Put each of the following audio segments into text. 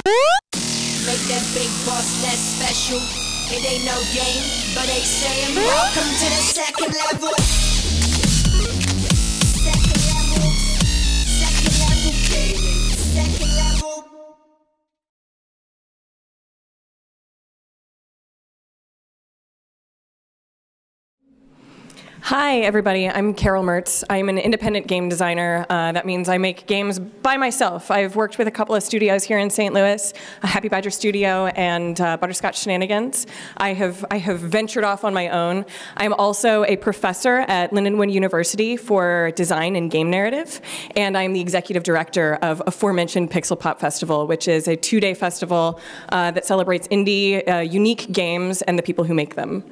Make that big boss less special. It ain't no game, but they saying welcome to the second level. Second level. Second level gaming. Second level. Hi, everybody. I'm Carol Mertz. I'm an independent game designer. That means I make games by myself. I've worked with a couple of studios here in St. Louis, a Happy Badger Studio and Butterscotch Shenanigans. I have ventured off on my own. I'm also a professor at Lindenwood University for design and game narrative, and I'm the executive director of aforementioned Pixel Pop Festival, which is a 2-day festival that celebrates indie, unique games and the people who make them.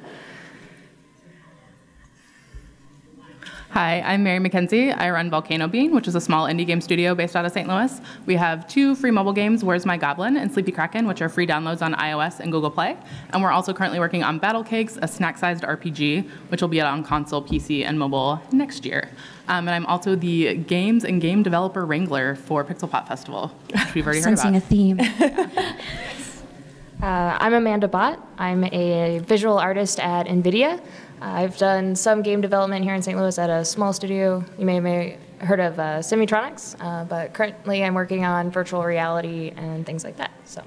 Hi, I'm Mary McKenzie. I run Volcano Bean, which is a small indie game studio based out of St. Louis. We have 2 free mobile games, Where's My Goblin and Sleepy Kraken, which are free downloads on iOS and Google Play. And we're also currently working on Battle Cakes, a snack-sized RPG, which will be out on console, PC, and mobile next year. And I'm also the Games and Game Developer Wrangler for Pixel Pop Festival, which we've already heard about. Sensing a theme. I'm Amanda Bott. I'm a visual artist at NVIDIA. I've done some game development here in St. Louis at a small studio. You may have heard of Semitronics, but currently I'm working on virtual reality and things like that. So,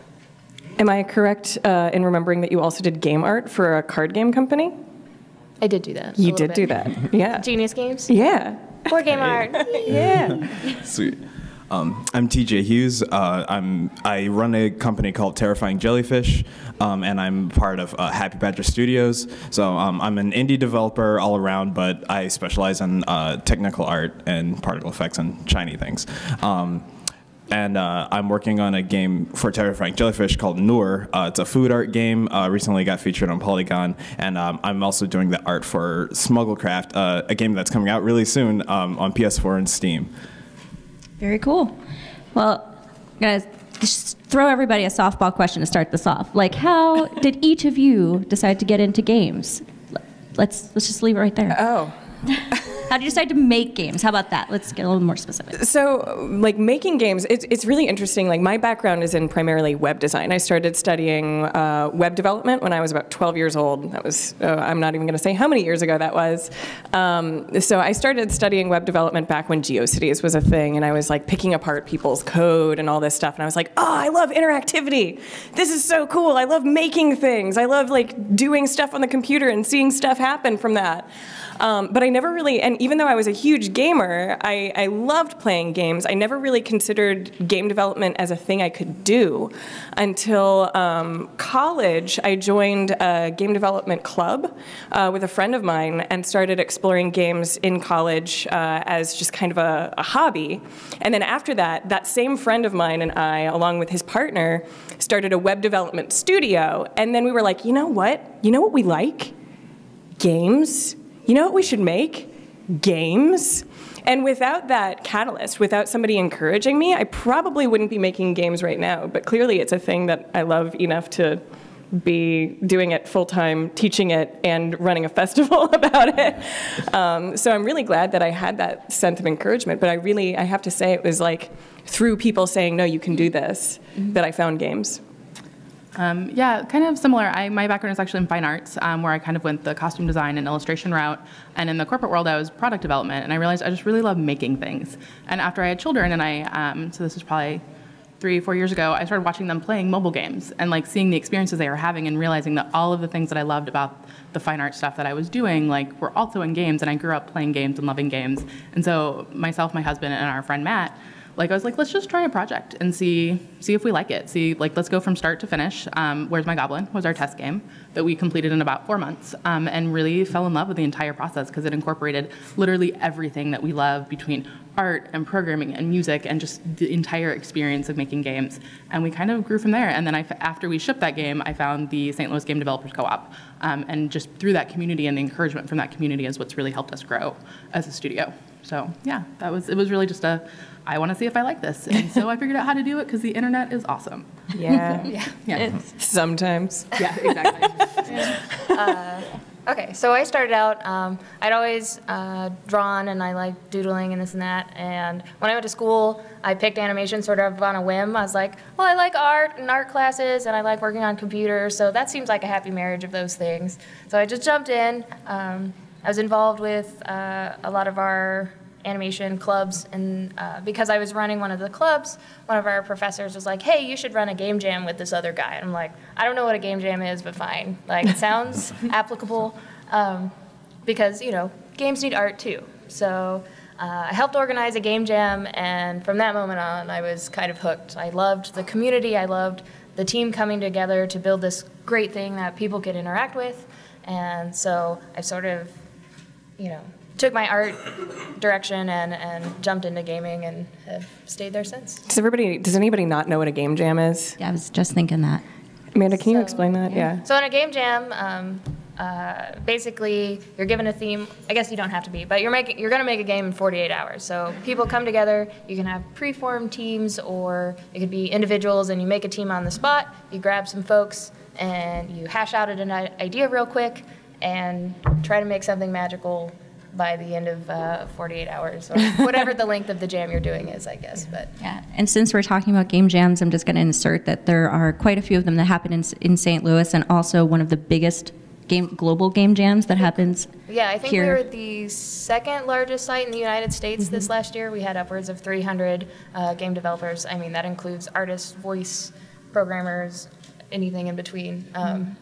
am I correct in remembering that you also did game art for a card game company? I did do that. You did do that, yeah. Genius Games? Yeah. Board game art. Yeah. Sweet. I'm TJ Hughes. I run a company called Terrifying Jellyfish, and I'm part of Happy Badger Studios. So I'm an indie developer all around, but I specialize in technical art and particle effects and shiny things. And I'm working on a game for Terrifying Jellyfish called Noor. It's a food art game, recently got featured on Polygon, and I'm also doing the art for Smugglecraft, a game that's coming out really soon on PS4 and Steam. Very cool. Well, I'm going to just throw everybody a softball question to start this off. Like, how did each of you decide to get into games? Let's just leave it right there. Oh. How did you decide to make games? How about that? Let's get a little more specific. So, like, making games, it's really interesting. Like, my background is in primarily web design. I started studying web development when I was about 12 years old. That was, I'm not even going to say how many years ago that was. So I started studying web development back when GeoCities was a thing, and I was, like, picking apart people's code and all this stuff, and I was like, oh, I love interactivity. This is so cool. I love making things. I love, like, doing stuff on the computer and seeing stuff happen from that. But I never really, and even though I was a huge gamer, I loved playing games. I never really considered game development as a thing I could do until college. I joined a game development club with a friend of mine and started exploring games in college as just kind of a hobby. And then after that, that same friend of mine and I, along with his partner, started a web development studio. And then we were like, you know what? You know what we like? Games. You know what we should make? Games. And without that catalyst, without somebody encouraging me, I probably wouldn't be making games right now. But clearly it's a thing that I love enough to be doing it full-time, teaching it, and running a festival about it. So I'm really glad that I had that sense of encouragement. But I have to say, it was like through people saying, no, you can do this, that I found games. Yeah, kind of similar. My background is actually in fine arts, where I kind of went the costume design and illustration route. And in the corporate world, I was product development. And I realized I just really love making things. And after I had children, and so this is probably 3-4 years ago, I started watching them playing mobile games and like seeing the experiences they were having and realizing that all of the things that I loved about the fine art stuff that I was doing, like, were also in games. And I grew up playing games and loving games. And so myself, my husband, and our friend Matt, like, I was like, let's just try a project and see if we like it. Let's go from start to finish. Where's My Goblin was our test game that we completed in about 4 months, and really fell in love with the entire process because it incorporated literally everything that we love between art and programming and music and just the entire experience of making games. And we kind of grew from there. And then after we shipped that game, I found the St. Louis Game Developers Co-op. And just through that community and the encouragement from that community is what's really helped us grow as a studio. So yeah, it was really just I want to see if I like this. And so I figured out how to do it because the internet is awesome. Yeah. Yeah. Sometimes. Yeah, exactly. Okay, so I started out, I'd always drawn and I liked doodling and this and that. And when I went to school, I picked animation sort of on a whim. I was like, well, I like art and art classes and I like working on computers, so that seems like a happy marriage of those things. So I just jumped in. I was involved with a lot of our animation clubs, and because I was running one of the clubs, one of our professors was like, hey, you should run a game jam with this other guy. And I'm like, I don't know what a game jam is, but fine. Like, it sounds applicable, because, you know, games need art too. So I helped organize a game jam, and from that moment on, I was kind of hooked. I loved the community, I loved the team coming together to build this great thing that people could interact with, and so I sort of, you know, took my art direction and jumped into gaming and have stayed there since. Does anybody not know what a game jam is? Yeah, I was just thinking that. Amanda, can you explain that? Yeah. So in a game jam, basically you're given a theme. I guess you don't have to be, but you're going to make a game in 48 hours. So people come together. You can have pre-formed teams, or it could be individuals, and you make a team on the spot. You grab some folks and you hash out an idea real quick and try to make something magical by the end of 48 hours, or whatever the length of the jam you're doing is, I guess. But yeah, and since we're talking about game jams, I'm just going to insert that there are quite a few of them that happen in St. Louis, and also one of the biggest global game jams that happens. Yeah, I think here. we were the second largest site in the United States this last year. We had upwards of 300 game developers. I mean, that includes artists, voice programmers, anything in between.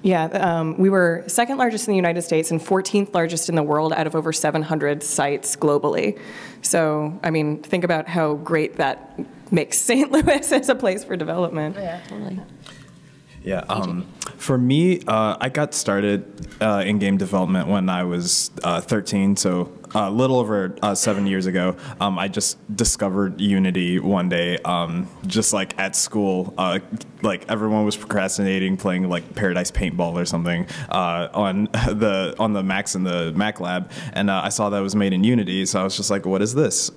We were second largest in the United States and 14th largest in the world out of over 700 sites globally. So, I mean, think about how great that makes St. Louis as a place for development. Yeah, totally. Yeah, for me, I got started in game development when I was 13, so a little over 7 years ago. I just discovered Unity one day, just like at school. Like everyone was procrastinating, playing like Paradise Paintball or something on the Macs in the Mac lab, and I saw that it was made in Unity, so I was just like, what is this?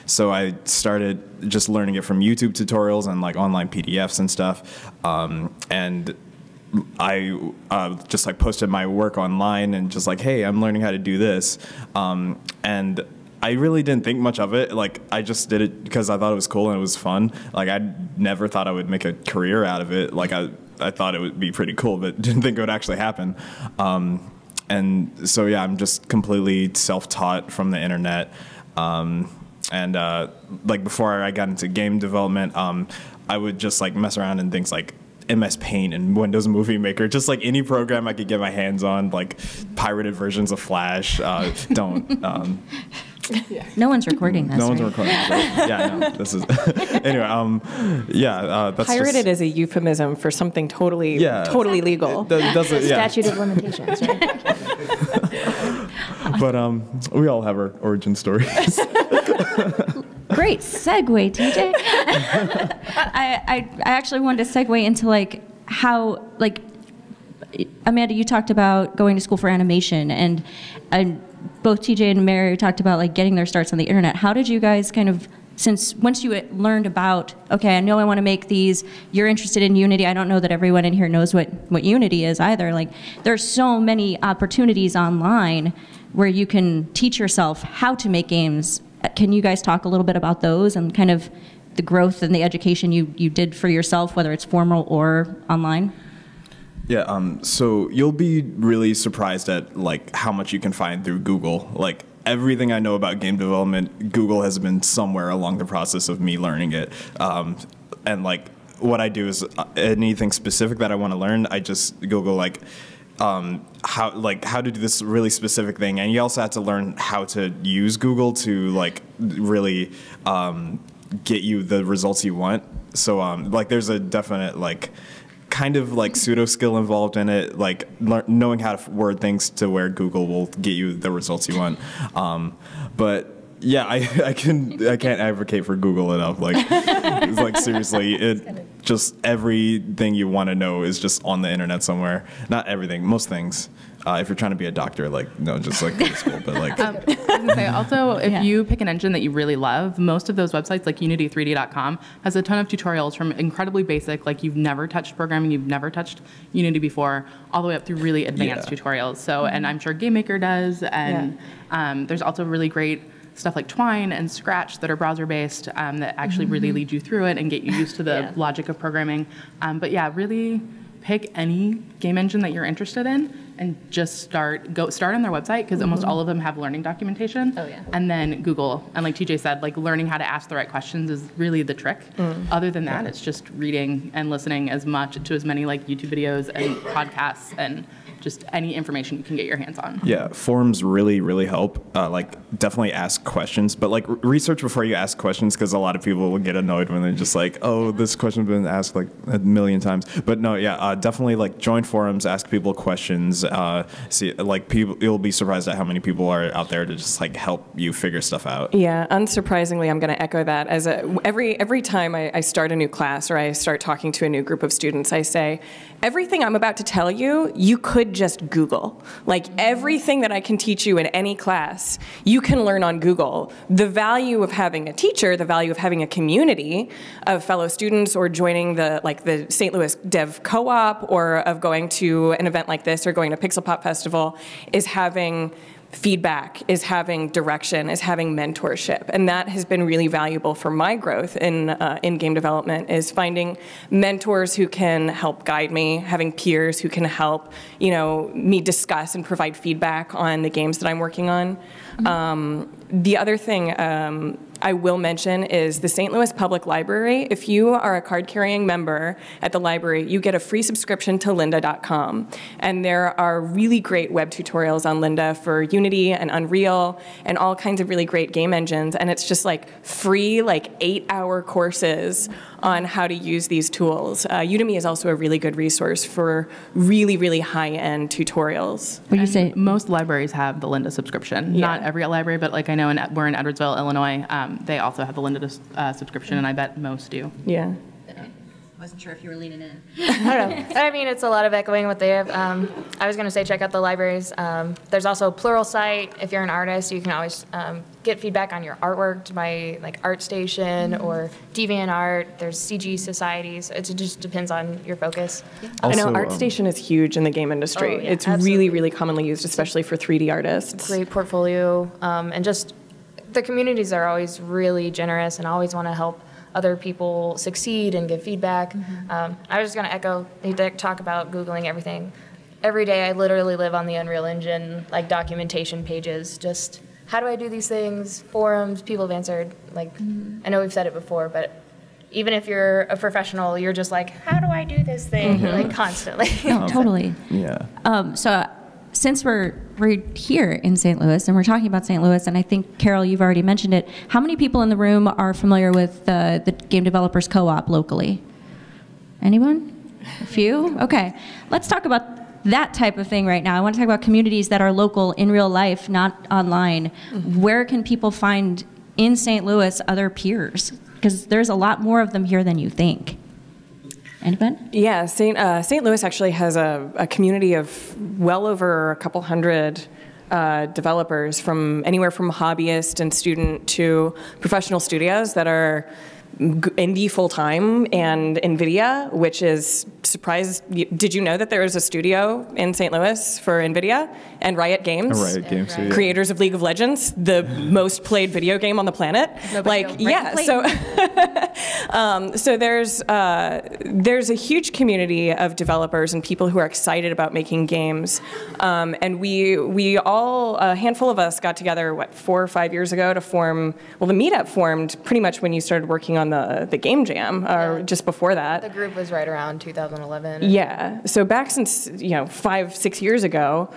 So I started just learning it from YouTube tutorials and like online PDFs and stuff, and I just like posted my work online and just like, hey, I'm learning how to do this, and I really didn't think much of it. Like, I just did it because I thought it was cool and it was fun. Like, I never thought I would make a career out of it. Like, I thought it would be pretty cool, but didn't think it would actually happen. And so yeah, I'm just completely self-taught from the internet. Like before I got into game development, I would just like mess around in things like MS Paint and Windows Movie Maker, just like any program I could get my hands on, like pirated versions of Flash. No one's recording this. No one's right? recording this. Right? Yeah, no. This is anyway. That's Pirated just, is a euphemism for something totally legal. Statute of limitations, right? But we all have our origin stories. Great segue, TJ. I actually wanted to segue into like how, like, Amanda, you talked about going to school for animation, and both TJ and Mary talked about like getting their starts on the internet. How did you guys kind of, since once you learned about, okay, I know I want to make these, you're interested in Unity. I don't know that everyone in here knows what Unity is either. Like, there's so many opportunities online where you can teach yourself how to make games. Can you guys talk a little bit about those and kind of the growth and the education you did for yourself, whether it's formal or online? Yeah, so you'll be really surprised at like how much you can find through Google. Like, everything I know about game development, Google has been somewhere along the process of me learning it. And like what I do is anything specific that I want to learn, I just Google like how to do this really specific thing, and you also have to learn how to use Google to like really get you the results you want. So like there's a definite like kind of like pseudo skill involved in it, like knowing how to word things to where Google will get you the results you want. But yeah, I can't advocate for Google enough. Like, it's like seriously, just everything you want to know is just on the internet somewhere. Not everything, most things. If you're trying to be a doctor, like, no, just like go to school, but like. I was gonna say, also, if you pick an engine that you really love, most of those websites, like Unity3D.com, has a ton of tutorials from incredibly basic, like you've never touched programming, you've never touched Unity before, all the way up through really advanced tutorials. So, and I'm sure GameMaker does, and there's also really great stuff like Twine and Scratch that are browser-based that actually really lead you through it and get you used to the logic of programming. But yeah, really pick any game engine that you're interested in and just start on their website, because almost all of them have learning documentation. And then Google. And like TJ said, like learning how to ask the right questions is really the trick. Other than that, it's just reading and listening as many like YouTube videos and podcasts and just any information you can get your hands on. Yeah, forums really, really help. Like, definitely ask questions, but like research before you ask questions, because a lot of people will get annoyed when they're just like, oh, this question's been asked like a million times. But no, definitely like join forums, ask people questions. See, like you'll be surprised at how many people are out there to just like help you figure stuff out. Yeah, unsurprisingly, I'm going to echo that. Every time I start a new class or I start talking to a new group of students, I say, everything I'm about to tell you, you could just Google. Like everything that I can teach you in any class, you can learn on Google. The value of having a teacher, the value of having a community of fellow students, or joining the St. Louis Dev Co-op, or of going to an event like this or going to Pixel Pop Festival, is having feedback, is having direction, is having mentorship. And that has been really valuable for my growth in game development, is finding mentors who can help guide me, having peers who can help, me discuss and provide feedback on the games that I'm working on. The other thing I will mention is the St. Louis Public Library. If you are a card-carrying member at the library, you get a free subscription to lynda.com. And there are really great web tutorials on Lynda for Unity and Unreal and all kinds of really great game engines. And it's just like free, like 8-hour courses on how to use these tools. Udemy is also a really good resource for really, really high-end tutorials. What do you say? Most libraries have the Lynda subscription. Not every library, but like I know we're in Edwardsville, Illinois. They also have the Lynda subscription, and I bet most do. Yeah. Wasn't sure if you were leaning in. I don't know. I mean, it's a lot of echoing what they have. I was going to say check out the libraries. There's also Pluralsight. If you're an artist, you can always get feedback on your artwork by like ArtStation or DeviantArt. There's CG societies. It just depends on your focus. Also, I know ArtStation is huge in the game industry. It's really, really commonly used, especially for 3D artists. Great portfolio. And just the communities are always really generous and always want to help other people succeed and give feedback. I was just going to echo, they talk about Googling everything. Every day I literally live on the Unreal Engine, like documentation pages, just how do I do these things, forums, people have answered. Like, I know we've said it before, but even if you're a professional, you're just like, how do I do this thing, like constantly. No, totally. Yeah. So since we're here in St. Louis and we're talking about St. Louis, and I think, Carol, you've already mentioned it, how many people in the room are familiar with the Game Developers Co-op locally? Anyone? A few? Okay. Let's talk about that type of thing right now. I want to talk about communities that are local in real life, not online. Where can people find in St. Louis other peers? Because there's a lot more of them here than you think. Anybody? Yeah, St. Louis actually has a community of well over a couple hundred developers, from anywhere from hobbyist and student to professional studios that are indie full-time, and NVIDIA, which is surprised. Did you know that there is a studio in St. Louis for NVIDIA and Riot Games? Riot Games, yeah. Creators of League of Legends, the most played video game on the planet. So there's a huge community of developers and people who are excited about making games, and we all, a handful of us, got together 4 or 5 years ago to form. Well, the meetup formed pretty much when you started working on the Game Jam, or just before that. The group was right around 2011. Yeah, so back since 5-6 years ago,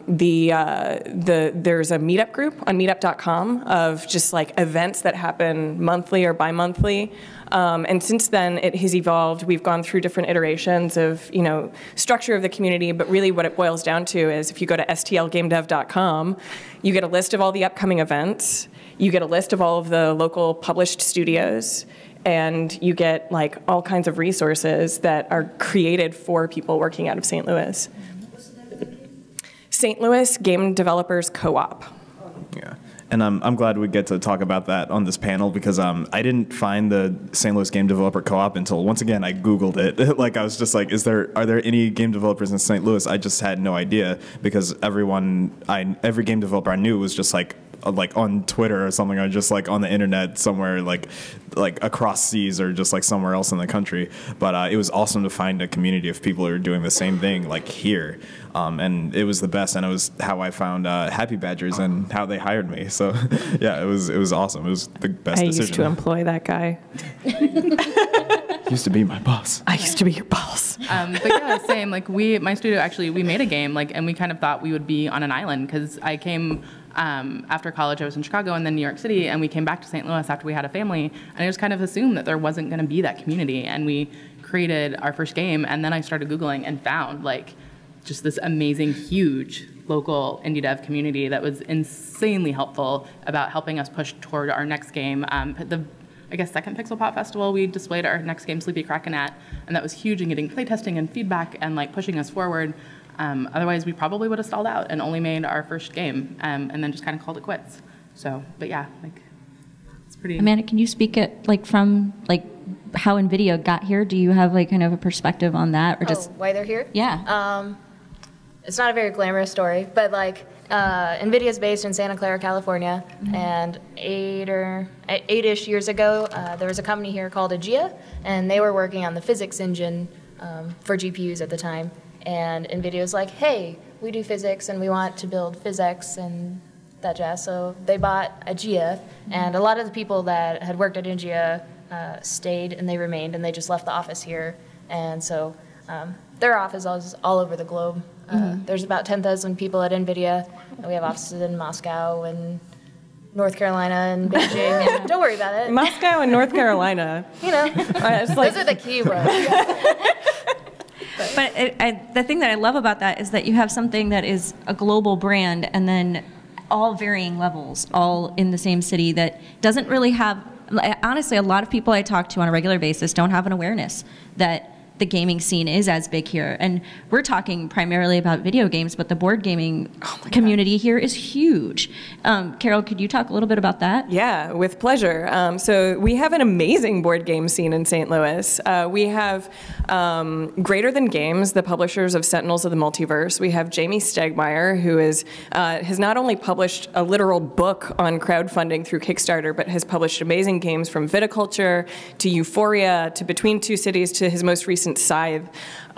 there's a meetup group on meetup.com of just like events that happen monthly or bi-monthly. And since then, it has evolved. We've gone through different iterations of, structure of the community, but really what it boils down to is if you go to stlgamedev.com, you get a list of all the upcoming events, you get a list of all of the local published studios, and you get like all kinds of resources that are created for people working out of St. Louis. St. Louis Game Developers Co-op. Yeah. And I'm glad we get to talk about that on this panel because I didn't find the St. Louis Game Developer Co-op until, once again, I Googled it. Like, I was just like, are there any game developers in St. Louis? I just had no idea because every game developer I knew was just like on Twitter or something, or just like on the internet somewhere, like across seas or just like somewhere else in the country. But it was awesome to find a community of people who are doing the same thing like here, and it was the best. And it was how I found Happy Badgers and how they hired me. So yeah, it was awesome. It was the best decision. I used to employ that guy. Used to be my boss. I used to be your boss. But yeah, same. Like my studio actually, we made a game, and we kind of thought we would be on an island because I came after college. I was in Chicago and then New York City, and we came back to St. Louis after we had a family, and I just kind of assumed that there wasn't going to be that community, and we created our first game, and then I started Googling and found like just this amazing, huge local indie dev community that was insanely helpful about helping us push toward our next game. I guess second Pixel Pop Festival, we displayed our next game, Sleepy Kraken, at, and that was huge in getting playtesting and feedback and like pushing us forward. Otherwise, we probably would have stalled out and only made our first game and then just kind of called it quits. So, but yeah, like it's pretty. Amanda, can you speak from how NVIDIA got here? Do you have like kind of a perspective on that, or just why they're here? Yeah. It's not a very glamorous story, but like NVIDIA is based in Santa Clara, California, and eight-ish years ago, there was a company here called AGEA, and they were working on the physics engine for GPUs at the time. And NVIDIA was like, hey, we do physics, and we want to build PhysX and that jazz. So they bought AGEA, and a lot of the people that had worked at AGEA stayed, and they remained, and they just left the office here. And so their office is all over the globe. There's about 10,000 people at NVIDIA, and we have offices in Moscow and North Carolina and Beijing. And don't worry about it. Moscow and North Carolina. You know, those are the key words. But the thing that I love about that is that you have something that is a global brand and then all varying levels, all in the same city that doesn't really have, honestly, a lot of people I talk to on a regular basis don't have an awareness that the gaming scene is as big here. And we're talking primarily about video games, but the board gaming community here is huge. Carol, could you talk a little bit about that? Yeah, with pleasure. So we have an amazing board game scene in St. Louis. We have Greater Than Games, the publishers of Sentinels of the Multiverse. We have Jamie Stegmaier, who has not only published a literal book on crowdfunding through Kickstarter, but has published amazing games from Viticulture to Euphoria to Between Two Cities to his most recent Scythe.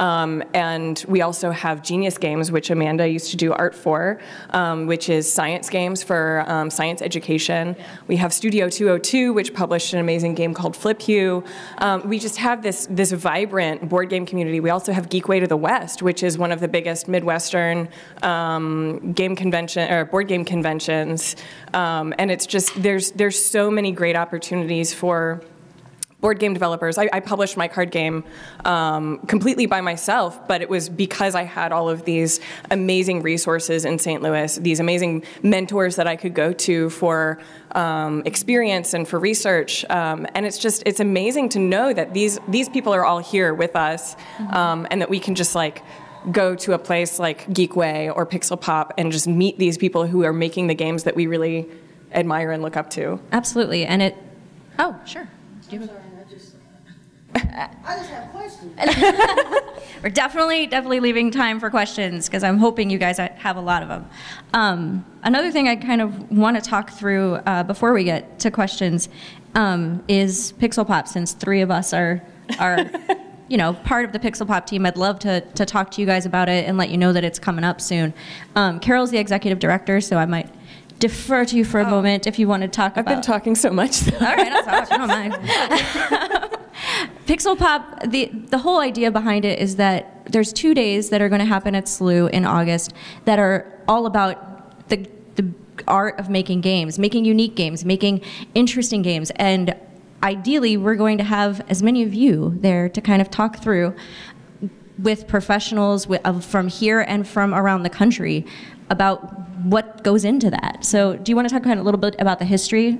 And we also have Genius Games, which Amanda used to do art for, which is science games for science education. We have Studio 202, which published an amazing game called Flip You. We just have this vibrant board game community. We also have Geekway to the West, which is one of the biggest Midwestern game convention or board game conventions. And it's just there's so many great opportunities for board game developers. I published my card game completely by myself, but it was because I had all of these amazing resources in St. Louis, these amazing mentors that I could go to for experience and for research. And it's amazing to know that these people are all here with us, and that we can just like go to a place like Geekway or Pixel Pop and just meet these people who are making the games that we really admire and look up to. Absolutely. And it, oh, sure. I just have questions. We're definitely leaving time for questions because I'm hoping you guys have a lot of them. Another thing I kind of want to talk through before we get to questions is Pixel Pop. Since three of us are you know, part of the Pixel Pop team, I'd love to talk to you guys about it and let you know that it's coming up soon. Carol's the executive director, so I might defer to you for a moment if you want to talk about. I've been talking so much. All right, I'll talk. I don't mind. Pixel Pop, the whole idea behind it is that there's 2 days that are going to happen at SLU in August that are all about the art of making games, making unique games, making interesting games. And ideally, we're going to have as many of you there to kind of talk through with professionals from here and from around the country about what goes into that. So do you want to talk kind of a little bit about the history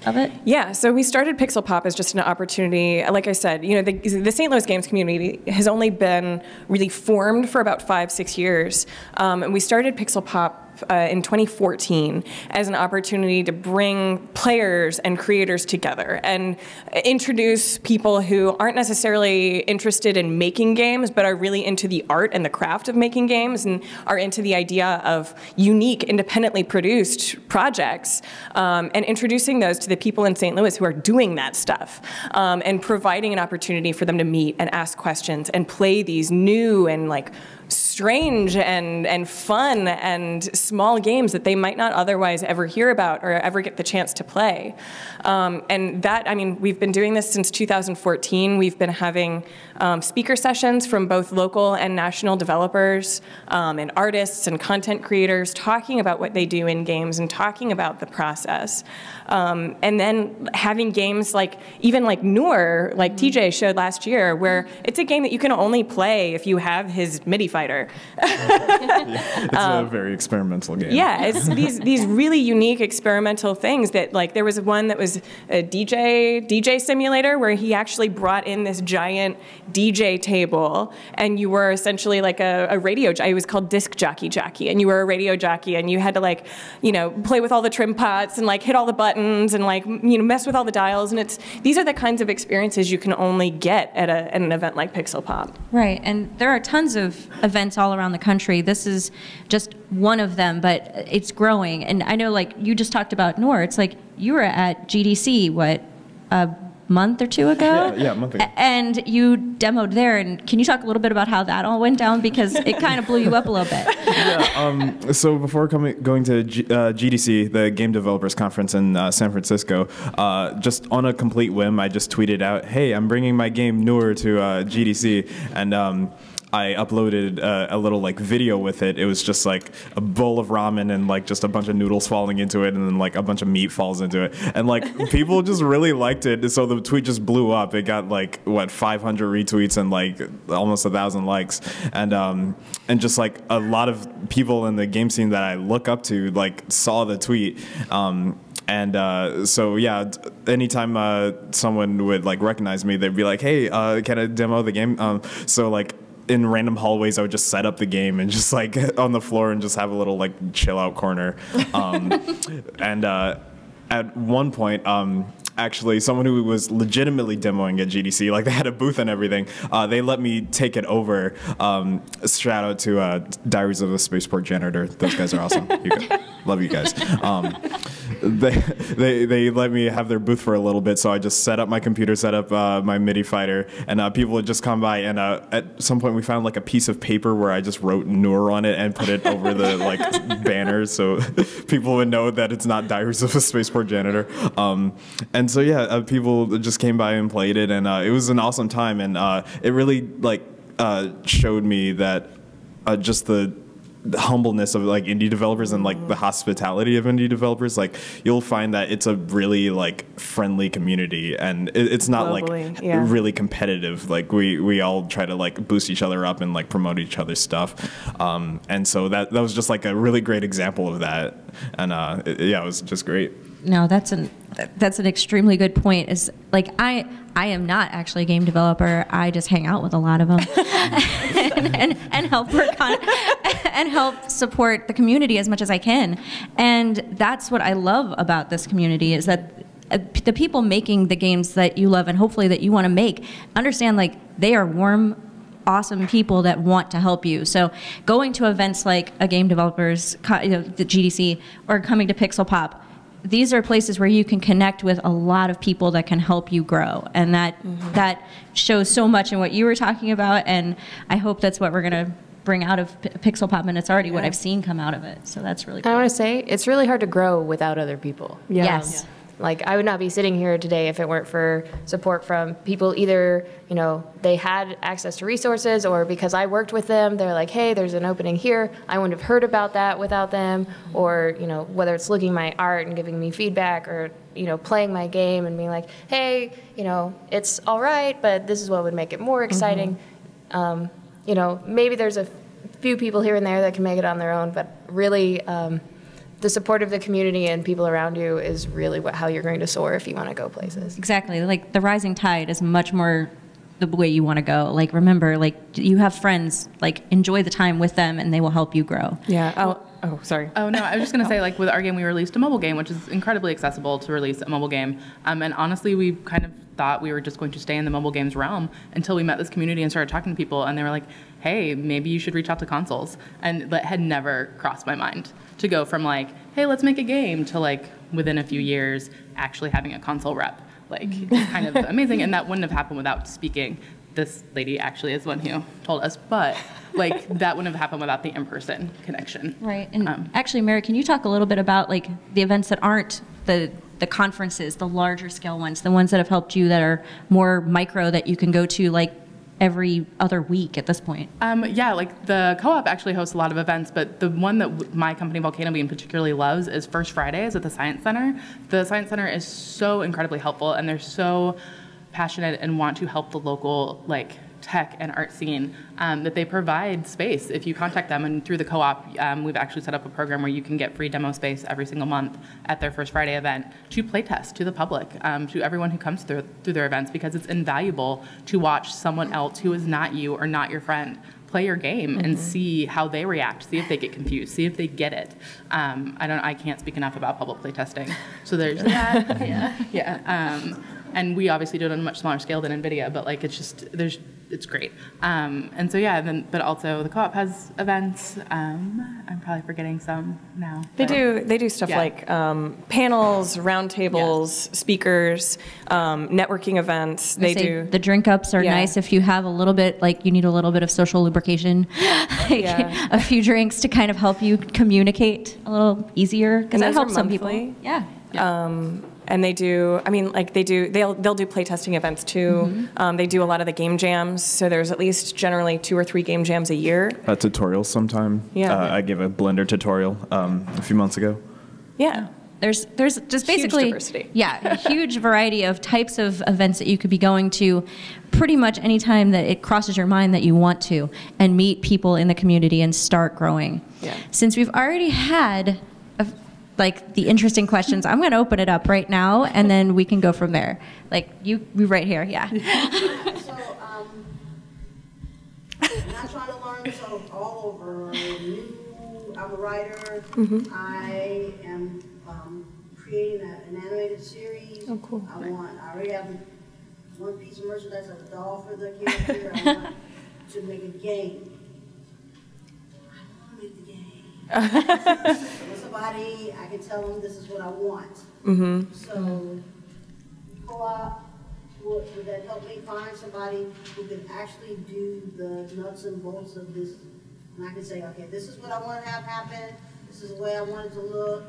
of it? Yeah, so we started Pixel Pop as just an opportunity. Like I said, the St. Louis games community has only been really formed for about 5-6 years. And we started Pixel Pop in 2014 as an opportunity to bring players and creators together and introduce people who aren't necessarily interested in making games, but are really into the art and the craft of making games and are into the idea of unique, independently produced projects, and introducing those to the people in St. Louis who are doing that stuff, and providing an opportunity for them to meet and ask questions and play these new and strange and fun and small games that they might not otherwise ever hear about or ever get the chance to play. And that, we've been doing this since 2014. We've been having speaker sessions from both local and national developers and artists and content creators talking about what they do in games and talking about the process. And then having games even like Noor, like TJ showed last year, where it's a game that you can only play if you have his MIDI fighter. It's a very experimental game. Yeah, it's these really unique experimental things that, there was one that was a DJ simulator where he actually brought in this giant DJ table, and you were essentially like a radio jockey. It was called Disc Jockey, and you were a radio jockey, and you had to play with all the trim pots and hit all the buttons and mess with all the dials. And these are the kinds of experiences you can only get at an event like Pixel Pop. Right, and there are tons of events all around the country. This is just one of them, but it's growing. And I know, you just talked about Noor. It's you were at GDC, what, a month or two ago? Yeah, a month ago. And you demoed there. And can you talk a little bit about how that all went down? Because it kind of blew you up a little bit. Yeah, so before going to GDC, the Game Developers Conference in San Francisco, just on a complete whim, I just tweeted out, hey, I'm bringing my game Noor to GDC. And I uploaded a little video with it. It was just a bowl of ramen and just a bunch of noodles falling into it, and then a bunch of meat falls into it, and people just really liked it. So the tweet just blew up. It got 500 retweets and almost 1,000 likes, and just a lot of people in the game scene that I look up to saw the tweet. So yeah, anytime someone would recognize me, they'd be like, "Hey, can I demo the game?" In random hallways, I would just set up the game and just on the floor and just have a little chill out corner. And at one point, actually, someone who was legitimately demoing at GDC, they had a booth and everything, they let me take it over. Shout out to Diaries of a Spaceport Janitor. Those guys are awesome. Love you guys. They let me have their booth for a little bit, so I just set up my computer, set up my MIDI fighter, and people would just come by, and at some point we found a piece of paper where I just wrote Noor on it and put it over the banners so people would know that it's not Diaries of a Spaceport Janitor. And so yeah, people just came by and played it, and it was an awesome time, and it really showed me that just the humbleness of indie developers and the hospitality of indie developers. You'll find that it's a really friendly community, and it's not Globally, really competitive. We all try to boost each other up and promote each other's stuff, and so that was just a really great example of that, and it was just great. No, that's an extremely good point. Is I am not actually a game developer. I just hang out with a lot of them and help work on and help support the community as much as I can. And that's what I love about this community, is that the people making the games that you love and hopefully that you want to make understand they are warm, awesome people that want to help you. So going to events like a Game Developers, the GDC, or coming to Pixel Pop, these are places where you can connect with a lot of people that can help you grow, and that shows so much in what you were talking about, and I hope that's what we're going to bring out of Pixel Pop, and it's already what I've seen come out of it, so that's really cool. I want to say, it's really hard to grow without other people. Yeah. Yes. I would not be sitting here today if it weren't for support from people. Either, they had access to resources, or because I worked with them, they're like, hey, there's an opening here. I wouldn't have heard about that without them. Or, whether it's looking at my art and giving me feedback, or, playing my game and being like, hey, it's all right, but this is what would make it more exciting. Maybe there's a few people here and there that can make it on their own, but really, the support of the community and people around you is really how you're going to soar if you want to go places. Exactly. Like the rising tide is much more the way you want to go. Like remember, like you have friends, like enjoy the time with them and they will help you grow. Yeah. Oh, sorry. Oh, no, I was just going to say, like, with our game, we released a mobile game, which is incredibly accessible to release a mobile game. And honestly, we kind of thought we were just going to stay in the mobile games realm until we met this community and started talking to people, and they were like, hey, maybe you should reach out to consoles. And that had never crossed my mind to go from, like, hey, let's make a game, to, like, within a few years, actually having a console rep. Like, it's kind of amazing, and that wouldn't have happened without speaking. This lady actually is one who told us, but like that wouldn't have happened without the in-person connection. Right. And actually, Mary, can you talk a little bit about like the events that aren't the conferences, the larger scale ones, the ones that have helped you that are more micro that you can go to like every other week at this point? Yeah, like the co-op actually hosts a lot of events, but the one that my company, Volcano Bean, particularly loves is First Fridays at the Science Center. The Science Center is so incredibly helpful, and they're so passionate and want to help the local like tech and art scene, that they provide space if you contact them. And through the co-op, we've actually set up a program where you can get free demo space every single month at their First Friday event to play test to the public, to everyone who comes through their events, because it's invaluable to watch someone else who is not you or not your friend play your game and see how they react, see if they get confused, see if they get it. I can't speak enough about public play testing. So there's that. Yeah. And we obviously do it on a much smaller scale than NVIDIA, but like it's great. And so yeah, but also the co-op has events. I'm probably forgetting some now. They do stuff like panels, roundtables, speakers, networking events. They do. The drink ups are nice if you have a little bit, like you need a little bit of social lubrication, like a few drinks to kind of help you communicate a little easier, because that helps some people. Yeah. And they do, they'll do playtesting events too. They do a lot of the game jams, so there's at least generally 2 or 3 game jams a year. Tutorials sometime. Yeah. I gave a Blender tutorial a few months ago. Yeah. There's just basically huge diversity. A huge variety of types of events that you could be going to pretty much any time that it crosses your mind that you want to, and meet people in the community and start growing. Yeah. Since we've already had like the interesting questions, I'm going to open it up right now, and then we can go from there. Like you right here, yeah. So, I'm not trying to learn so all over. I'm a writer. I am creating an animated series. Oh, cool. I already have one piece of merchandise of a doll for the character. I want to make a game. I want to make the game. Somebody, I can tell them this is what I want. So, co-op, would that help me find somebody who can actually do the nuts and bolts of this? And I can say, okay, this is what I want to have happen. This is the way I want it to look.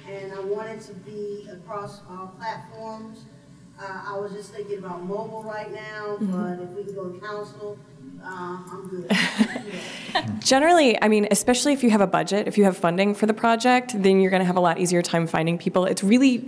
And I want it to be across all platforms. I was just thinking about mobile right now, but if we can go to council, I'm good. Generally, especially if you have a budget, if you have funding for the project, then you're going to have a lot easier time finding people. It's really,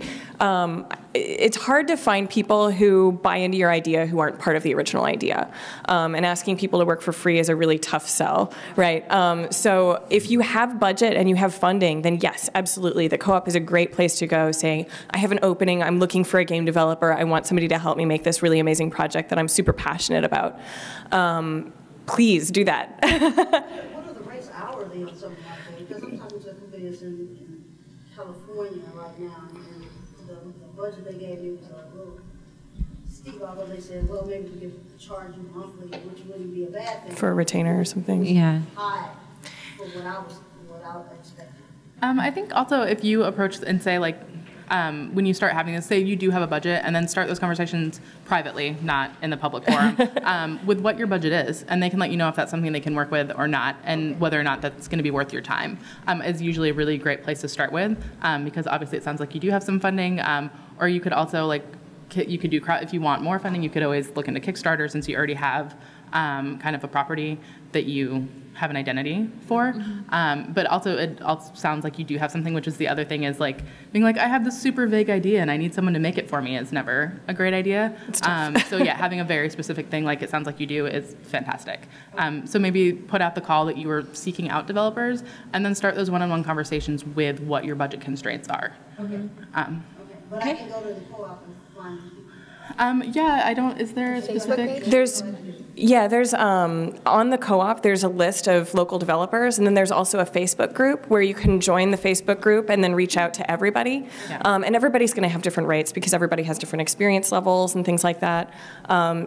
it's hard to find people who buy into your idea who aren't part of the original idea. And asking people to work for free is a really tough sell, right? So if you have budget and you have funding, then yes, absolutely. The co-op is a great place to go saying, I have an opening, I'm looking for a game developer, I want somebody to help me make this really amazing project that I'm super passionate about. Please do that. What are the rates hourly on something like that? Because I'm talking to somebody that's in California right now, and the budget they gave me was a little steep, although they said, well, maybe we could charge you monthly, which wouldn't be a bad thing. For a retainer or something. Yeah. High for what I was expecting. I think also if you approach and say like, when you start having this, say you do have a budget, and then start those conversations privately, not in the public forum, with what your budget is, and they can let you know if that's something they can work with or not, and whether or not that's going to be worth your time. Is usually a really great place to start with, because obviously it sounds like you do have some funding, or you could also like, you could do, if you want more funding, you could always look into Kickstarter, since you already have kind of a property that you have an identity for. But also it also sounds like you do have something, which is the other thing is like being like, I have this super vague idea and I need someone to make it for me is never a great idea. So yeah, having a very specific thing like it sounds like you do is fantastic. So maybe put out the call that you were seeking out developers and then start those one-on-one conversations with what your budget constraints are. But I can go to the co-op and find people. Yeah, I don't, is there a specific? There's on the co-op, there's a list of local developers, and then there's also a Facebook group where you can join the Facebook group and then reach out to everybody. And everybody's going to have different rates because everybody has different experience levels and things like that.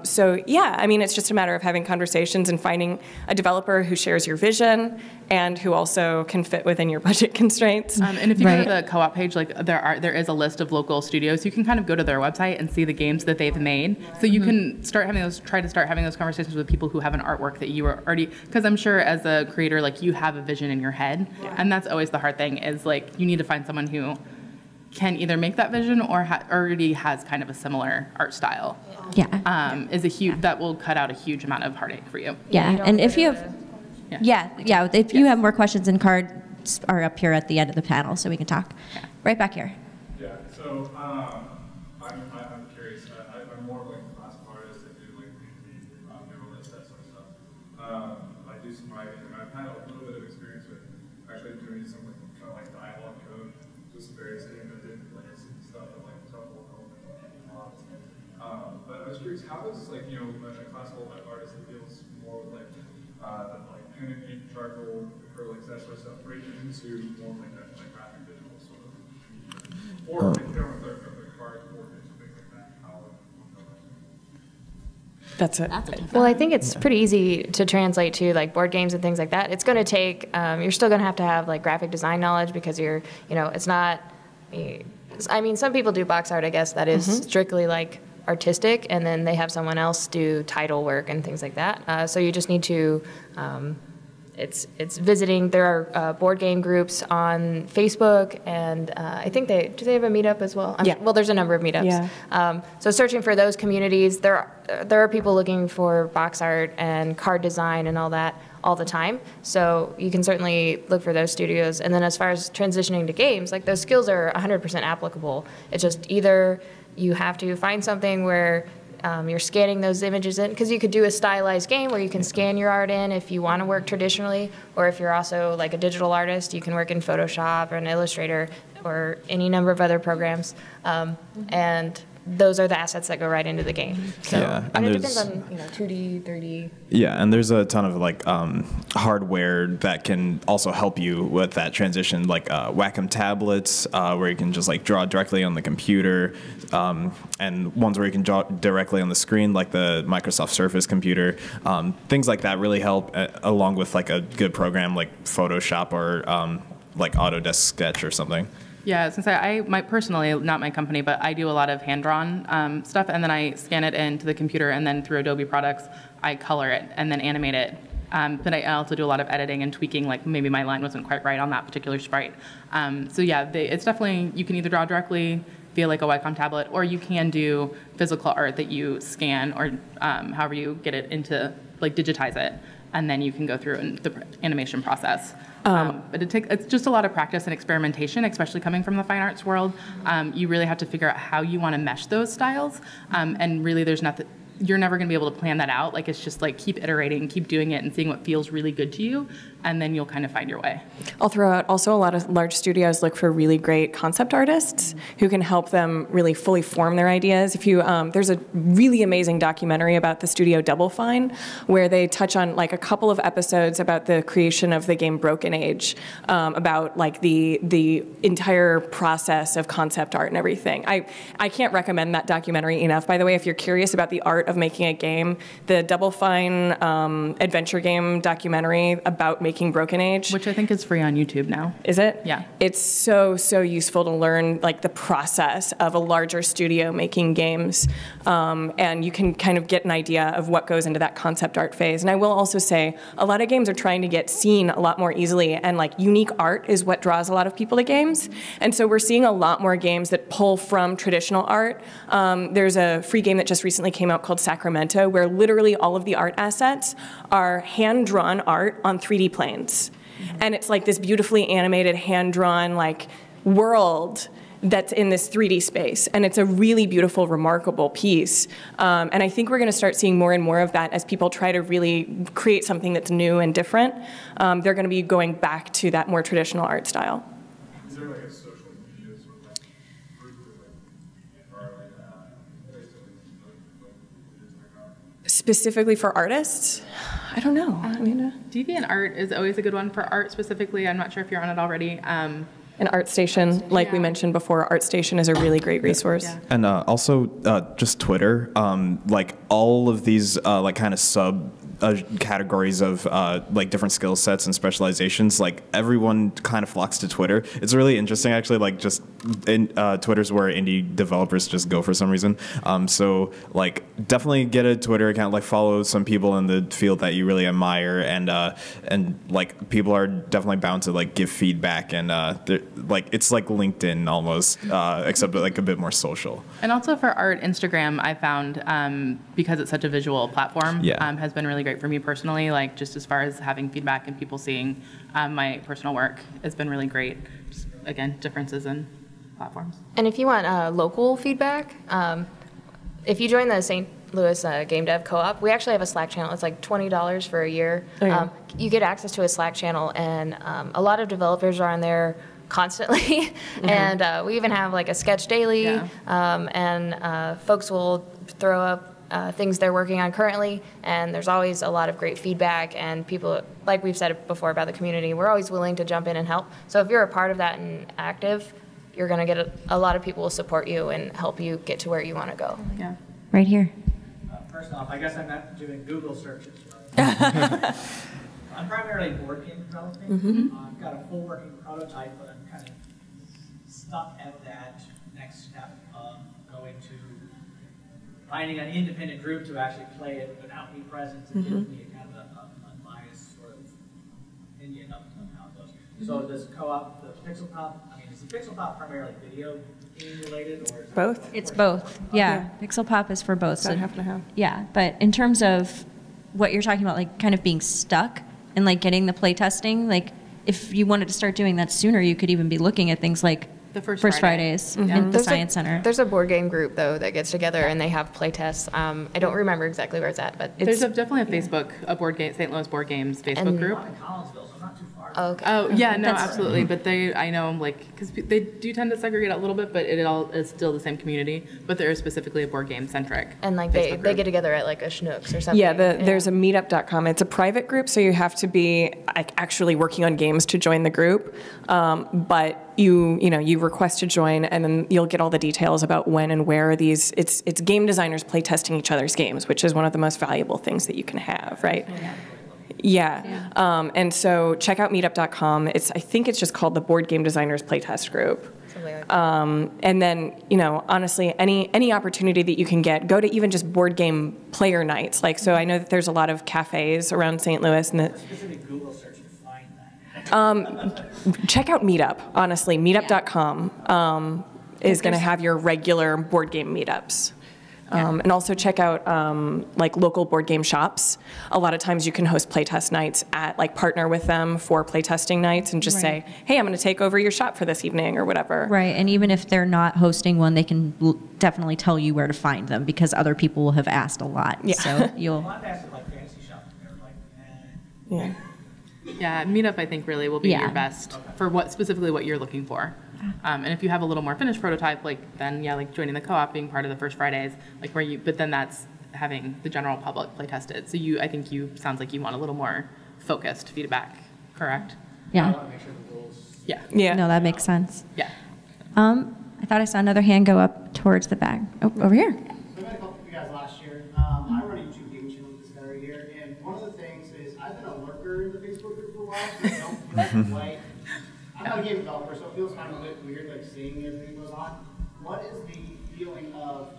So yeah, I mean, it's just a matter of having conversations and finding a developer who shares your vision and who also can fit within your budget constraints. And if you go to the co-op page, like there is a list of local studios. You can kind of go to their website and see the games that they've made. So you can try to start having those conversations with people who have an artwork that you are already, because I'm sure as a creator, like you have a vision in your head. And that's always the hard thing is like you need to find someone who can either make that vision or already has kind of a similar art style. That will cut out a huge amount of heartache for you. And if you have, if you have more questions, and cards are up here at the end of the panel, so we can talk. Right back here. So I'm curious. I'm more of like a classic artist. I do like muralist, that sort of stuff. I do some writing, and I've had a little bit of experience with actually doing some kind of like dialogue code, just some various animated stuff and like couple of but I was curious, how does like a classical artist that deals more with like pen and ink, charcoal, acrylics, that sort of stuff, break into more like that like graphic digital sort of medium, or like the card coordinates and things like that. That's it. Well, I think it's pretty easy to translate to like board games and things like that. It's going to take, you're still going to have like graphic design knowledge because it's not, I mean, some people do box art, I guess, that is strictly like artistic, and then they have someone else do title work and things like that. So you just need to, it's visiting. There are board game groups on Facebook, and I think do they have a meetup as well? Well, there's a number of meetups. So searching for those communities, there are people looking for box art and card design and all that all the time. So you can certainly look for those studios. And then as far as transitioning to games, like those skills are 100% applicable. It's just either you have to find something where you're scanning those images in, because you could do a stylized game where you can scan your art in if you want to work traditionally, or if you're also like a digital artist, you can work in Photoshop or an Illustrator or any number of other programs. And those are the assets that go right into the game. So, and it depends on 2D, 3D. Yeah, and there's a ton of like hardware that can also help you with that transition, like Wacom tablets, where you can just like draw directly on the computer, and ones where you can draw directly on the screen, like the Microsoft Surface computer. Things like that really help, along with like a good program like Photoshop or like Autodesk Sketch or something. Yeah, since I might personally, not my company, but I do a lot of hand-drawn stuff, and then I scan it into the computer, and then through Adobe products, I color it and then animate it. But I also do a lot of editing and tweaking, like maybe my line wasn't quite right on that particular sprite. So yeah, it's definitely, you can either draw directly via like a Wacom tablet, or you can do physical art that you scan, or however you get it into, like digitize it, and then you can go through the animation process. But it's just a lot of practice and experimentation, especially coming from the fine arts world. You really have to figure out how you want to mesh those styles, and really there's nothing, you're never going to be able to plan that out. Like, it's just like keep iterating, keep doing it, and seeing what feels really good to you, and then you'll kind of find your way. I'll throw out also a lot of large studios look for really great concept artists who can help them really fully form their ideas. If you, there's a really amazing documentary about the studio Double Fine, where they touch on like a couple of episodes about the creation of the game Broken Age, about like the entire process of concept art and everything. I can't recommend that documentary enough. By the way, if you're curious about the art of making a game, the Double Fine adventure game documentary about making Broken Age, which I think is free on YouTube now. Is it? Yeah. It's so useful to learn like the process of a larger studio making games, and you can kind of get an idea of what goes into that concept art phase. And I will also say a lot of games are trying to get seen a lot more easily, and like unique art is what draws a lot of people to games. And so we're seeing a lot more games that pull from traditional art. There's a free game that just recently came out called called Sacramento, where literally all of the art assets are hand-drawn art on 3D planes. And it's like this beautifully animated, hand-drawn like world that's in this 3D space. And it's a really beautiful, remarkable piece. And I think we're going to start seeing more and more of that as people try to really create something that's new and different. They're going to be going back to that more traditional art style. Is there like a social media sort of like group or like place to Specifically for artists? I don't know. I mean, DeviantArt is always a good one for art specifically. I'm not sure if you're on it already. An ArtStation, like we mentioned before, ArtStation is a really great resource. Yeah. And also just Twitter, like all of these like kind of sub categories of like different skill sets and specializations, like everyone kind of flocks to Twitter. It's really interesting actually, like just Twitter's where indie developers just go for some reason. So like definitely get a Twitter account, like follow some people in the field that you really admire, and like people are definitely bound to like give feedback, and like it's like LinkedIn almost, except like a bit more social. And also for art, Instagram I found, because it's such a visual platform, has been really great for me personally, like just as far as having feedback and people seeing my personal work has been really great. Just, again, differences in platforms. And if you want local feedback, if you join the St. Louis Game Dev Co-op, we actually have a Slack channel. It's like $20 for a year. Oh, yeah. You get access to a Slack channel, and a lot of developers are on there constantly. And we even have like a sketch daily, and folks will throw up things they're working on currently, and there's always a lot of great feedback, and people, like we've said before about the community, we're always willing to jump in and help. So if you're a part of that and active, you're going to get a lot of people will support you and help you get to where you want to go. Yeah. Right here. First off, I guess I'm not doing Google searches. Right? I'm primarily board game developing. I've got a full working prototype, but I'm kind of stuck at that next step of going to finding an independent group to actually play it without me present, and give me a kind of unbiased sort of opinion of how it goes. So this co-op, the Pixel Pop, I mean, is the Pixel Pop primarily video game related, or is Both? It's both. Yeah. Pixel Pop is for both. About half and a half. Yeah, but in terms of what you're talking about, like kind of being stuck and like getting the play testing, like if you wanted to start doing that sooner, you could even be looking at things like The First Fridays Friday. in the There's Science Center. There's a board game group, though, that gets together, and they have play tests. I don't remember exactly where it's at, but it's... There's definitely a Facebook, a board game, St. Louis Board Games Facebook group. I'm in Collinsville, so I'm not too far. Oh, okay. Oh, yeah, no, absolutely. But I know, like, because they do tend to segregate a little bit, but it all is still the same community. But there is specifically a board game centric. And like they get together at like a Schnucks or something. Yeah, there's a meetup.com. It's a private group, so you have to be like actually working on games to join the group. But you request to join, and then you'll get all the details about when and where these. It's game designers play testing each other's games, which is one of the most valuable things that you can have, right? Yeah. And so check out meetup.com. I think it's just called the Board Game Designers Playtest Group. Something like that. And then, honestly, any opportunity that you can get, go to even just board game player nights. Like, so I know that there's a lot of cafes around St. Louis. And Specific Google search to find that. check out Meetup, honestly. Meetup.com is going to have your regular board game meetups. And also check out like local board game shops. A lot of times you can host playtest nights partner with them for playtesting nights and just say, hey, I'm going to take over your shop for this evening or whatever. Right, and even if they're not hosting one, they can definitely tell you where to find them because other people will have asked a lot. Yeah. So you'll. Well, I've asked like fantasy shops, and they're like, Yeah. Yeah, Meetup I think really will be your best for specifically what you're looking for. And if you have a little more finished prototype, then joining the co-op, being part of the First Fridays, but then that's having the general public play test it. So I think sounds like you want a little more focused feedback, correct? Yeah. I want to make sure the rules. Yeah. No, that makes sense. Yeah. I thought I saw another hand go up towards the back. Oh, over here. So I met a couple of you guys last year. I run a YouTube gaming channel with this guy right here, and one of the things is I've been a lurker in the Facebook group for a while, so I don't feel like I'm not a game developer, so it feels kind of a bit weird seeing everything goes on. What is the feeling of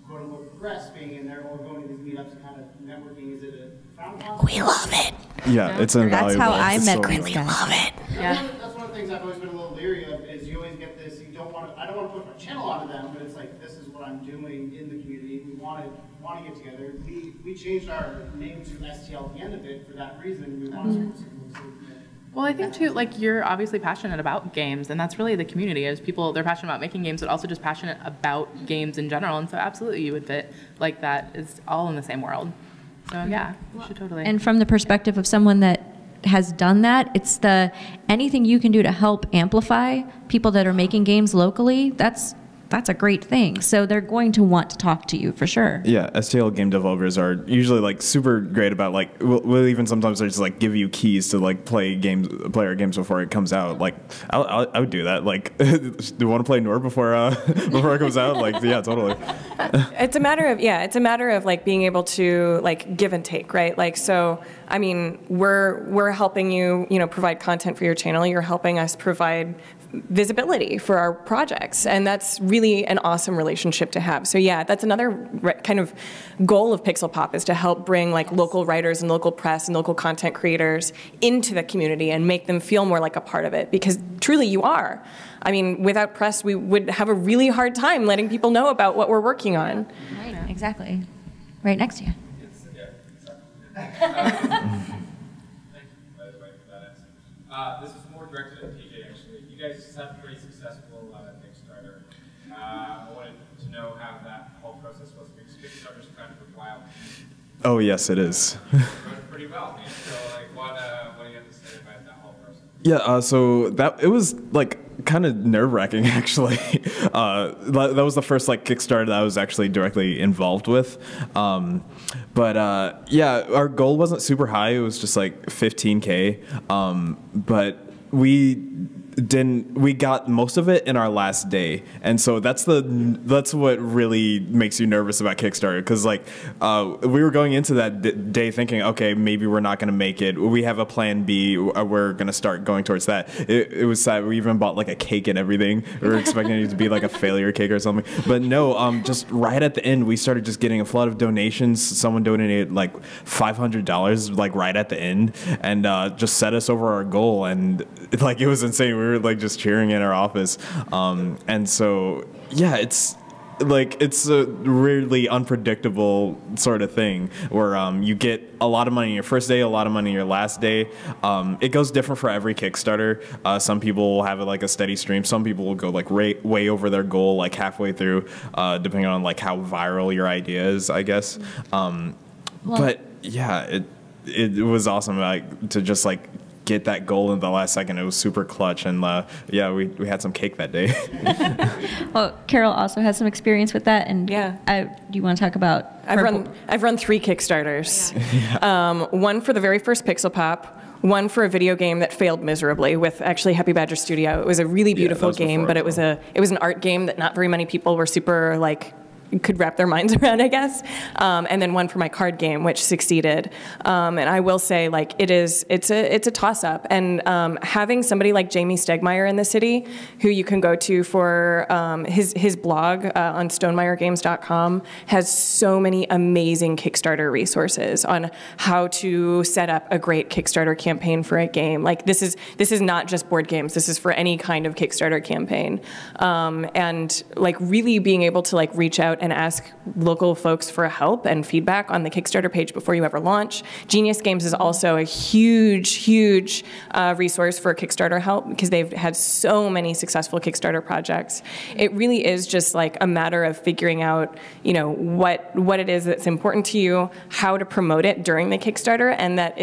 quote unquote press being in there or going to these meetups and kind of networking? Is it a frowned upon? We love it. Yeah, it's invaluable. That's how I met so these guys. Love it. Yeah. That's one of the things I've always been a little leery of is you always get this, I don't want to push my channel onto them, but it's like this is what I'm doing in the community. We want to get together. changed our name to STL at the end of it for that reason. We want to start to see. Well, I think too, like, you're obviously passionate about games, and that's really the community. Is people, they're passionate about making games, but also just passionate about games in general. And so, absolutely, you would fit. Like, that is all in the same world. So yeah, you should totally. And from the perspective of someone that has done that, it's anything you can do to help amplify people that are making games locally. That's a great thing. So they're going to want to talk to you for sure. Yeah, STL game developers are usually like super great about like we'll even sometimes just like give you keys to like play our games before it comes out. Like I would do that. Like, do you want to play Nord before it comes out? Like, yeah, totally. It's a matter of like being able to like give and take, right? Like, so I mean, we're helping you, provide content for your channel. You're helping us provide visibility for our projects, and that's really an awesome relationship to have. So yeah, that's another kind of goal of Pixel Pop, is to help bring like local writers and local press and local content creators into the community and make them feel more like a part of it, because truly you are. I mean, without press, we would have a really hard time letting people know about what we're working on. Right, exactly. Right next to you. This is more directed at TJ, actually. You guys have a pretty successful Kickstarter. I wanted to know how that whole process was, because Kickstarter's kind of a wild thing. Oh yes, it is. Wrote pretty well, man. So, like, what do you have to say about that whole process? Yeah, so it was like kind of nerve-wracking, actually. That was the first like Kickstarter that I was actually directly involved with. But yeah, our goal wasn't super high. It was just like 15K. But we got most of it in our last day, and so that's what really makes you nervous about Kickstarter, because like we were going into that day thinking, okay, maybe we're not going to make it. We have a plan B. We're going to start going towards that. It was sad. We even bought like a cake and everything. We were expecting it to be like a failure cake or something, but no. Just right at the end, we started just getting a flood of donations. Someone donated like $500 like right at the end, and just set us over our goal, and like it was insane. We were like just cheering in our office, and so yeah, it's a really unpredictable sort of thing where you get a lot of money in your first day, a lot of money in your last day. It goes different for every Kickstarter. Some people will have it like a steady stream. Some people will go like way over their goal like halfway through, depending on like how viral your idea is, I guess. But yeah, it was awesome like to just like get that goal in the last second. It was super clutch, and yeah, we had some cake that day. Well, Carol also has some experience with that, and yeah, do you want to talk about? I've run 3 Kickstarters. Yeah. One for the very first Pixel Pop, one for a video game that failed miserably with actually Happy Badger Studio. It was a really beautiful game, but it was an art game that not very many people were super like could wrap their minds around, I guess. And then one for my card game, which succeeded. And I will say, like, it's a toss-up. And having somebody like Jamie Stegmaier in the city, who you can go to for his blog on stonemeyergames.com, has so many amazing Kickstarter resources on how to set up a great Kickstarter campaign for a game. Like, this is not just board games. This is for any kind of Kickstarter campaign. And like really being able to like reach out and ask local folks for help and feedback on the Kickstarter page before you ever launch. Genius Games is also a huge resource for Kickstarter help, because they've had so many successful Kickstarter projects. It really is just like a matter of figuring out, what it is that's important to you, how to promote it during the Kickstarter, and that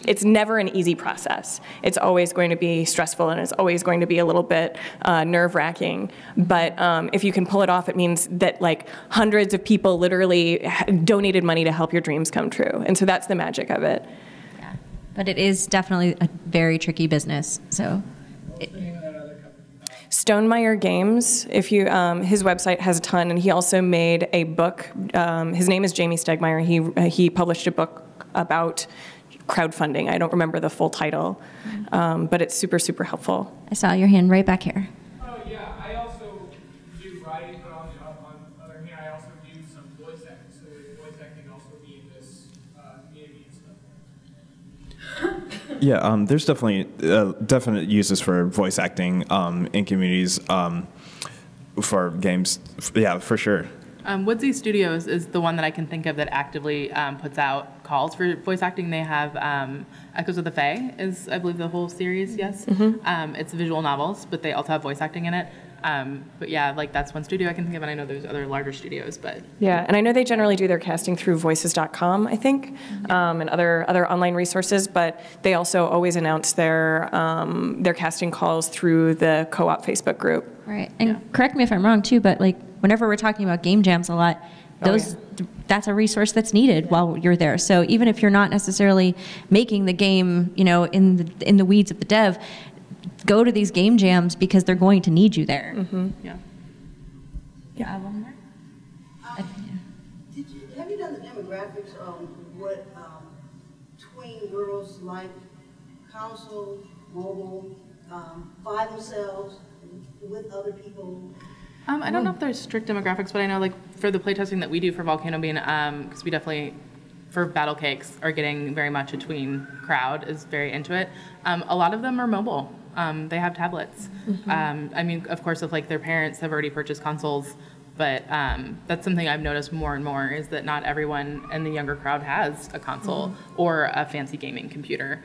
it's never an easy process. It's always going to be stressful, and it's always going to be a little bit nerve-wracking. But if you can pull it off, it means that like hundreds of people literally donated money to help your dreams come true. And so that's the magic of it. Yeah, but it is definitely a very tricky business. So. Stonemaier Games, if you, his website has a ton, and he also made a book. His name is Jamie Stegmaier. He published a book about crowdfunding. I don't remember the full title, but it's super helpful. I saw your hand right back here. Oh yeah, I also do writing, but on the other hand, I also do some voice acting. So would voice acting also be in this community and stuff? Yeah, there's definitely definite uses for voice acting in communities for games. Yeah, for sure. Woodsy Studios is the one that I can think of that actively puts out calls for voice acting. They have Echoes of the Fae is, I believe, the whole series, yes? It's visual novels, but they also have voice acting in it. But yeah, like that's one studio I can think of, and I know there's other larger studios, but. Yeah, and I know they generally do their casting through voices.com, I think, and other online resources, but they also always announce their casting calls through the co-op Facebook group. Right, and correct me if I'm wrong too, but like whenever we're talking about game jams a lot, that's a resource that's needed while you're there. So even if you're not necessarily making the game, you know, in the weeds of the dev, go to these game jams because they're going to need you there. Yeah. Yeah. One more. Have you done the demographics of what tween girls like console, mobile, by themselves, with other people? I don't know if there's strict demographics, but I know like for the playtesting that we do for Volcano Bean, because we definitely, for Battle Cakes, are getting very much a tween crowd, is very into it. A lot of them are mobile. They have tablets. I mean, of course, if like their parents have already purchased consoles, but that's something I've noticed more and more is that not everyone in the younger crowd has a console or a fancy gaming computer.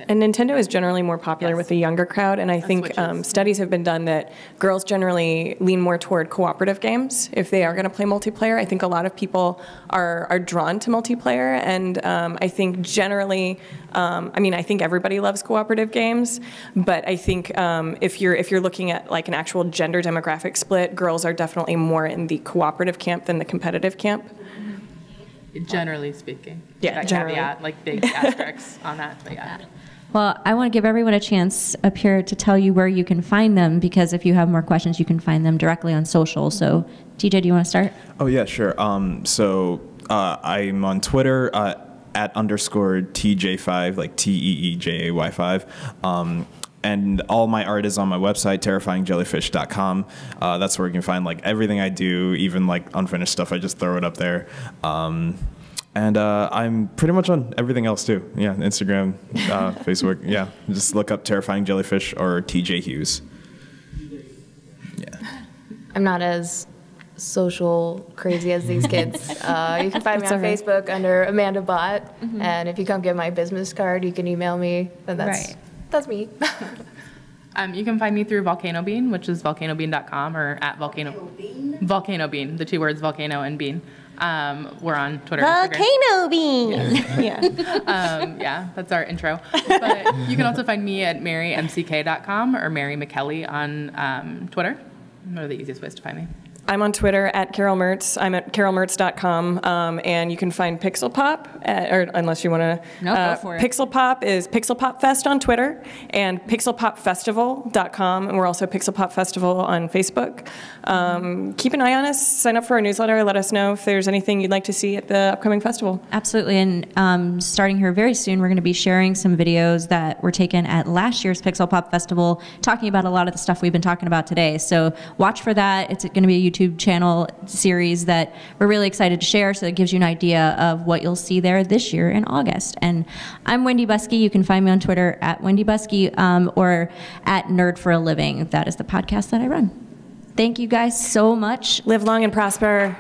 And Nintendo is generally more popular with the younger crowd, and I think studies have been done that girls generally lean more toward cooperative games if they are going to play multiplayer. I think a lot of people are drawn to multiplayer, and I think generally, I mean, I think everybody loves cooperative games, but I think if you're looking at like an actual gender demographic split, girls are definitely more in the cooperative camp than the competitive camp. Generally speaking. Yeah, generally. Caveat, like big asterisks on that, but yeah. Well, I want to give everyone a chance up here to tell you where you can find them, because if you have more questions, you can find them directly on social. So, TJ, do you want to start? Oh, yeah, sure. So I'm on Twitter at _TJ5, like TEEJAY5. And all my art is on my website, terrifyingjellyfish.com. That's where you can find like everything I do, even like unfinished stuff. I just throw it up there. And I'm pretty much on everything else too. Yeah, Instagram, Facebook. Yeah, just look up Terrifying Jellyfish or TJ Hughes. Yeah. I'm not as social crazy as these kids. You can find me on Facebook under Amanda Bott, and if you come get my business card, you can email me. And that's me. You can find me through Volcano Bean, which is volcanobean.com, or at Volcano Bean, the two words volcano and bean. We're on Twitter. Volcano Bean. Yeah, that's our intro. But you can also find me at marymck.com or Mary McKelly on Twitter. What are the easiest ways to find me? I'm on Twitter at Carol Mertz. I'm at carolmertz.com, and you can find Pixel Pop, or unless you want to. No, go for it. Pixel Pop is Pixel Pop Fest on Twitter, and pixelpopfestival.com, and we're also Pixel Pop Festival on Facebook. Keep an eye on us. Sign up for our newsletter. Let us know if there's anything you'd like to see at the upcoming festival. Absolutely, and starting here very soon, we're going to be sharing some videos that were taken at last year's Pixel Pop Festival, talking about a lot of the stuff we've been talking about today. So watch for that. It's going to be a YouTube channel series that we're really excited to share, so it gives you an idea of what you'll see there this year in August. And I'm Wendy Buskey. You can find me on Twitter at Wendy Buskey or at Nerd for a Living. That is the podcast that I run. Thank you guys so much. Live long and prosper.